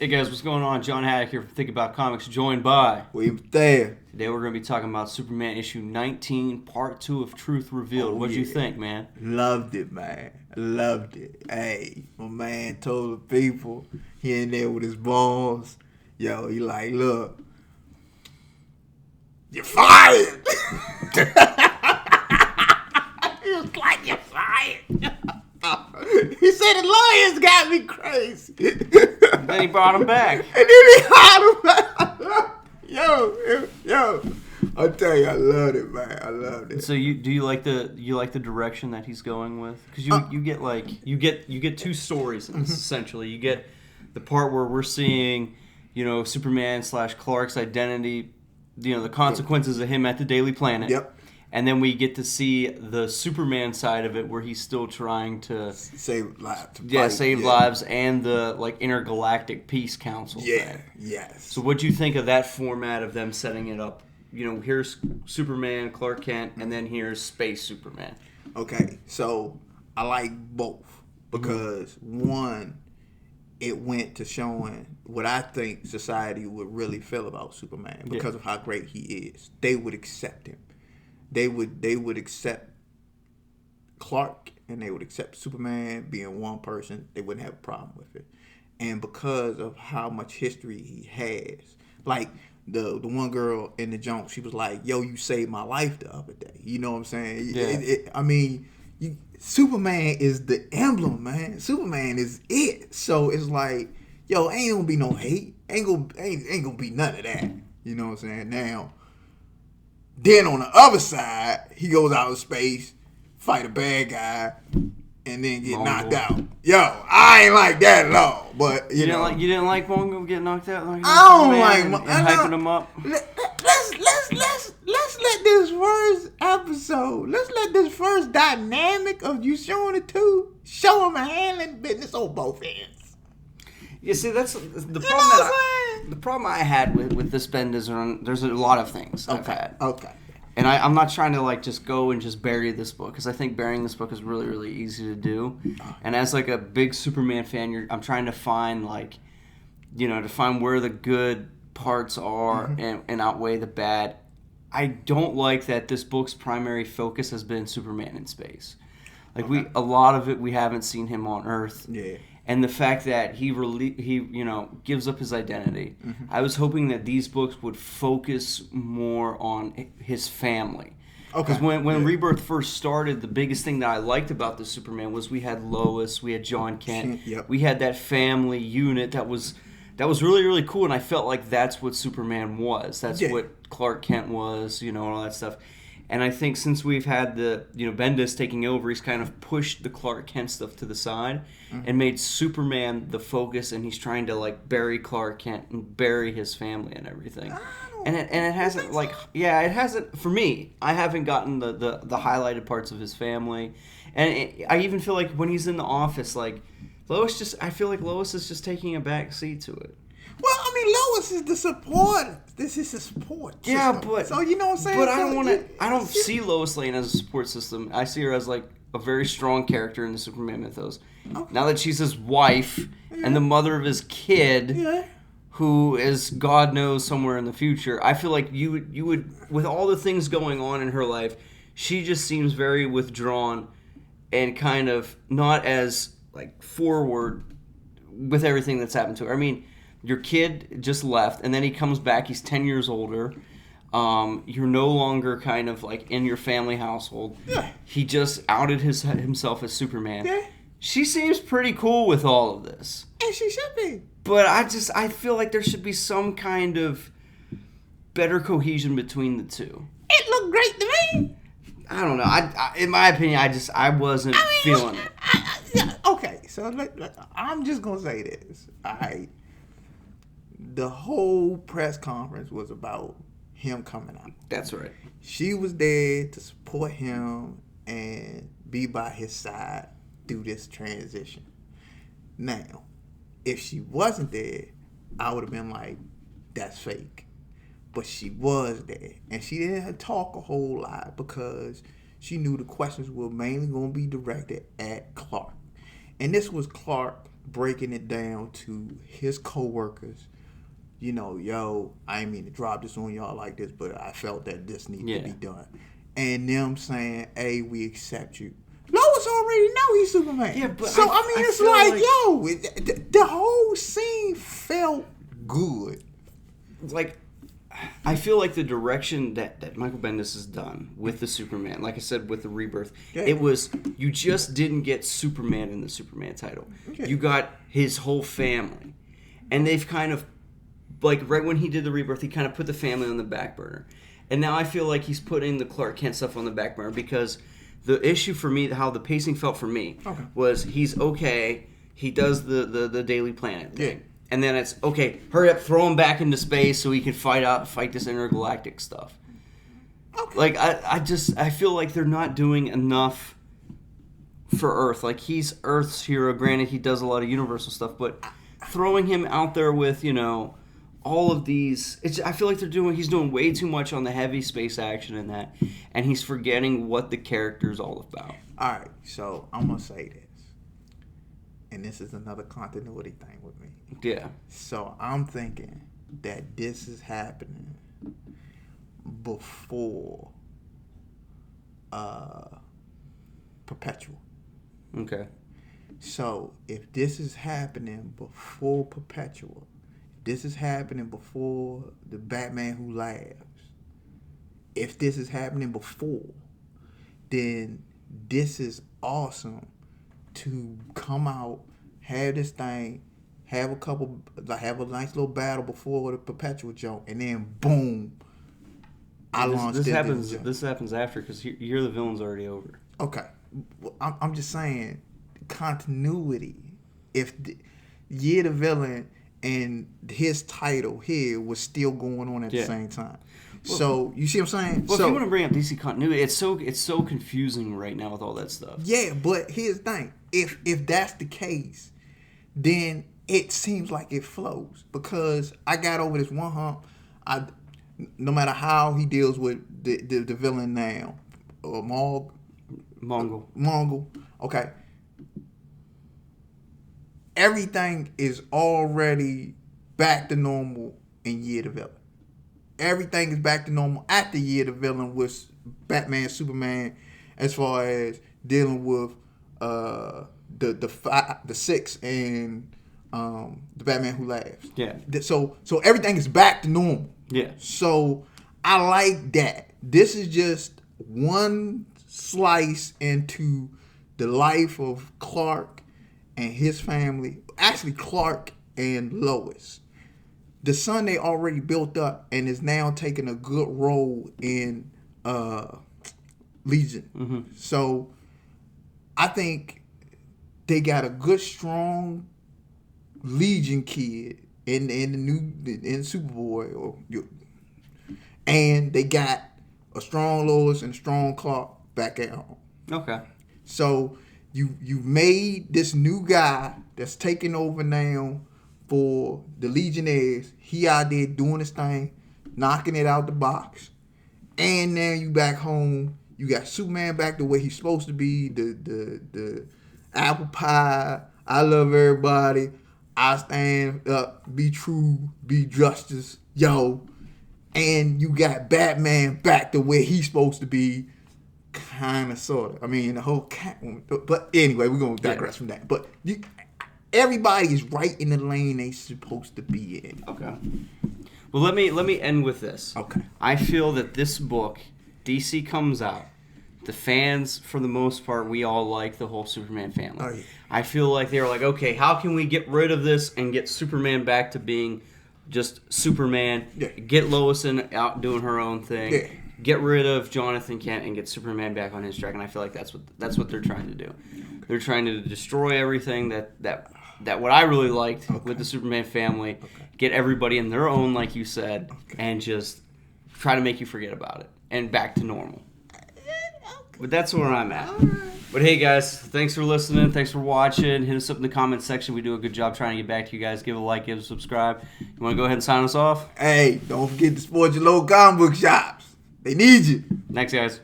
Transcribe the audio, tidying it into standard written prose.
Hey guys, what's going on? John Haddock here from Think About Comics, joined by William Bethea. Today we're going to be talking about Superman issue 19, part 2 of Truth Revealed. What'd you think, man? Loved it, man. Loved it. Hey, my man told the people, he in there with his balls. Yo, he like, look, you're fired. He was like, you're fired. He said the lawyers got me crazy. Then he brought him back. And then he hired him back. Yo, I tell you, I loved it, man. I loved it. So do you like the direction that he's going with? Because you get two stories in this, essentially. You get the part where we're seeing, Superman / Clark's identity, the consequences of him at the Daily Planet. Yep. And then we get to see the Superman side of it, where he's still trying to save lives. Save lives, and the intergalactic peace council. Yeah, yes. So what do you think of that format of them setting it up? Here's Superman, Clark Kent, and then here's Space Superman. Okay, so I like both because one, it went to showing what I think society would really feel about Superman because of how great he is. They would accept him. They would accept Clark, and they would accept Superman being one person. They wouldn't have a problem with it. And because of how much history he has, like the one girl in the junk, she was like, yo, you saved my life the other day. You know what I'm saying? Yeah. Superman is the emblem, man. Superman is it. So it's like, yo, ain't gonna be no hate. Ain't gonna be none of that. You know what I'm saying? Now, then on the other side, he goes out of space, fight a bad guy, and then get knocked out. Yo, I ain't like that at all. But you didn't like Mongo get knocked out. I don't like hyping him up. Let's let this first episode. Let's let this first dynamic of you showing the two show him a handling business on both ends. You see, that's the problem. The problem I had with this bend is there's a lot of things I've had. Okay. And I'm not trying to just go and just bury this book, because I think burying this book is really, really easy to do. And as a big Superman fan, I'm trying to find to find where the good parts are and outweigh the bad. I don't like that this book's primary focus has been Superman in space. A lot of it we haven't seen him on Earth. Yeah. And the fact that he gives up his identity. I was hoping that these books would focus more on his family. Because when Rebirth first started, the biggest thing that I liked about the Superman was we had Lois, we had John Kent, we had that family unit that was really, really cool, and I felt like that's what Superman was. That's what Clark Kent was, and all that stuff. And I think since we've had the, Bendis taking over, he's kind of pushed the Clark Kent stuff to the side and made Superman the focus, and he's trying to, bury Clark Kent and bury his family and everything. And it hasn't, it hasn't, for me, I haven't gotten the highlighted parts of his family. And I even feel like when he's in the office, I feel like Lois is just taking a back seat to it. Well, Lois is the support. This is a support system. Yeah, but so you know what I'm saying. But I don't see Lois Lane as a support system. I see her as a very strong character in the Superman mythos. Okay. Now that she's his wife and the mother of his kid, who is God knows somewhere in the future, I feel like you would with all the things going on in her life, she just seems very withdrawn and kind of not as forward with everything that's happened to her. Your kid just left, and then he comes back. He's 10 years older. You're no longer kind of in your family household. Yeah. He just outed himself as Superman. Yeah. She seems pretty cool with all of this. And she should be. But I feel like there should be some kind of better cohesion between the two. It looked great to me. I don't know. In my opinion, I wasn't feeling it. Okay, so I'm just going to say this. All right. The whole press conference was about him coming out. That's right. She was there to support him and be by his side through this transition. Now, if she wasn't there, I would have been like, that's fake. But she was there. And she didn't talk a whole lot because she knew the questions were mainly going to be directed at Clark. And this was Clark breaking it down to his coworkers. Yo, I ain't mean to drop this on y'all like this, but I felt that this needed to be done. And them saying, hey, we accept you. Lois already know he's Superman. Yeah, but so, it's like, the whole scene felt good. Like, I feel like the direction that Michael Bendis has done with the Superman, like I said, with the Rebirth, it was, you just didn't get Superman in the Superman title. Okay. You got his whole family. And they've kind of, like, right when he did the Rebirth, he kind of put the family on the back burner. And now I feel like he's putting the Clark Kent stuff on the back burner because the issue for me, how the pacing felt for me, was he's okay, he does the Daily Planet thing. Yeah. And then it's, okay, hurry up, throw him back into space so he can fight this intergalactic stuff. Okay. Like, I feel like they're not doing enough for Earth. Like, he's Earth's hero. Granted, he does a lot of Universal stuff, but throwing him out there with, all of these, I feel like he's doing way too much on the heavy space action in that, and he's forgetting what the character's all about. All right, so I'm going to say this. And this is another continuity thing with me. Yeah. So I'm thinking that this is happening before Perpetual. Okay. So if this is happening before Perpetual, this is happening before the Batman Who Laughs, if this is happening before, then this is awesome to come out, have this thing, have a nice little battle before the Perpetual jump, and then boom, this happens after, because you're the villain's already over. Okay, well, I'm just saying continuity. If the villain and his title here was still going on at the same time. Well, so you see what I'm saying? Well, if you want to bring up DC continuity, it's so confusing right now with all that stuff. Yeah, but here's the thing: if that's the case, then it seems like it flows, because I got over this one hump. No matter how he deals with the villain now, Mongol. Okay, everything is already back to normal in Year the Villain. Everything is back to normal after Year the Villain with Batman, Superman, as far as dealing with the Six and the Batman Who Laughs. Yeah. So everything is back to normal. Yeah. So I like that. This is just one slice into the life of Clark and his family. Actually, Clark and Lois. The son they already built up and is now taking a good role in Legion. Mm-hmm. So I think they got a good, strong Legion kid in Superboy, and they got a strong Lois and a strong Clark back at home. Okay. So you made this new guy that's taking over now for the Legionnaires. He out there doing his thing, knocking it out the box. And now you back home. You got Superman back the way he's supposed to be. The apple pie. I love everybody. I stand up. Be true. Be justice. Yo. And you got Batman back the way he's supposed to be. Kind of, sort of. I mean, the whole Catwoman. But anyway, we're going to digress from that. But everybody is right in the lane they supposed to be in. Okay. Well, let me end with this. Okay. I feel that this book, DC comes out. The fans, for the most part, we all like the whole Superman family. Oh, yeah. I feel like they were like, okay, how can we get rid of this and get Superman back to being just Superman? Yeah. Get Lois out doing her own thing. Yeah. Get rid of Jonathan Kent and get Superman back on his track. And I feel like that's what they're trying to do. Okay. They're trying to destroy everything that what I really liked with the Superman family. Okay. Get everybody in their own, like you said, and just try to make you forget about it and back to normal. But that's where I'm at. But hey, guys, thanks for listening. Thanks for watching. Hit us up in the comments section. We do a good job trying to get back to you guys. Give a like, give a subscribe. You want to go ahead and sign us off? Hey, don't forget to support your local comic book shops. They need you. Thanks, guys.